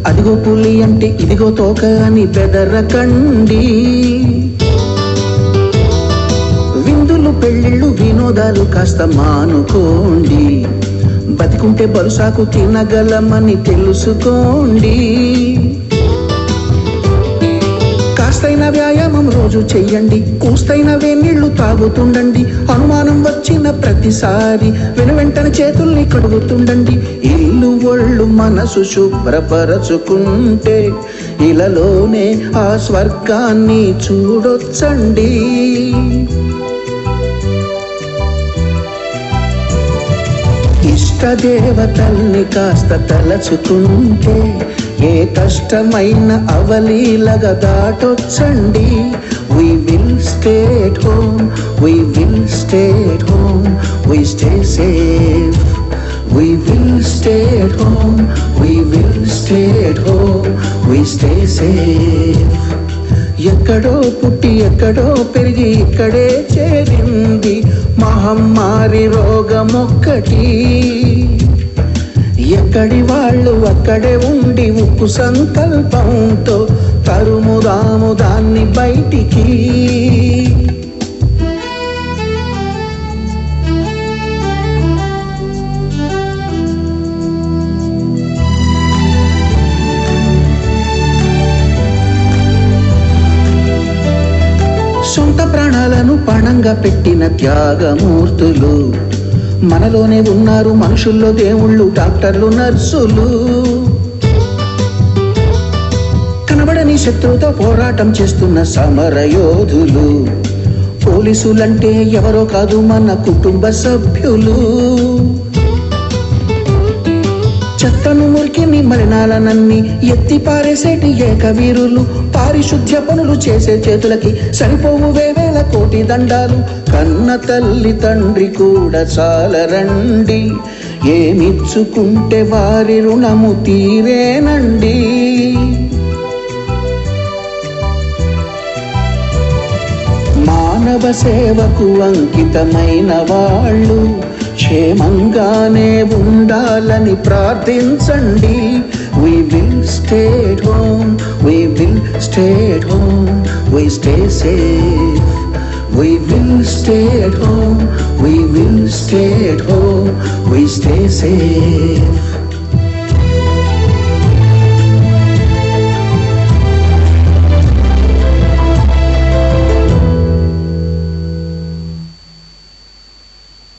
అదిగో పులి అంటే ఇదిగో తోక అని బెదరకండి. విందులు పెళ్ళిళ్ళు వినోదాలు కాస్త మానుకోండి. బతికుంటే బరుసాకు తినగలమని తెలుసుకోండి. కాస్తైన వ్యాయామం రోజు చెయ్యండి. కూస్తైన వేనీళ్లు తాగుతుండండి. అనుమానం వచ్చిన ప్రతిసారి వెనువెంటనే చేతుల్ని కడుగుతుండండి. ఇల్లు ఒళ్ళు మనసు శుభ్రపరచుకుంటే ఇలలోనే ఆ స్వర్గాన్ని చూడొచ్చండి. ఇష్టదేవతల్ని కాస్త తలచుకుంటే ఏ కష్టమైన అవలీలగా దాటొచ్చండి. We will stay at home, we will stay at home, we stay safe. We will stay at home, we will stay at home, we stay safe. ఎక్కడో పుట్టి ఎక్కడో పెరిగి ఇక్కడే చేరింది మహమ్మారి రోగమొక్కటి. ఎక్కడి వాళ్ళు అక్కడే ఉండి ఉక్కు సంకల్పంతో తరుముదాము దాన్ని బయటికి. సొంత ప్రాణాలను పణంగా పెట్టిన త్యాగమూర్తులు మనలోనే ఉన్నారు. మనుషుల్లో దేవుళ్ళు, డాక్టర్లు, నర్సులు. కనబడని శత్రువుతో పోరాటం చేస్తున్న సమరయోధులు. పోలీసులంటే ఎవరో కాదు, మన కుటుంబ సభ్యులు. చెత్తను మురికిని మలినాలనన్ని ఎత్తి పారేసేటి ఏకవీరులు. పారిశుద్ధ్య పనులు చేసే చేతులకి సరిపోవు వేవేల కోటి దండాలు. కన్న తల్లి తండ్రి కూడా చాలరండి. ఏమిచ్చుకుంటే వారి రుణము తీరేనండి. మానవ సేవకు అంకితమైన వాళ్ళు క్షేమంగానే ఉండాలని ప్రార్థించండి. We will stay at home, we will stay at home, we stay safe. We will stay at home, we will stay at home, we stay safe.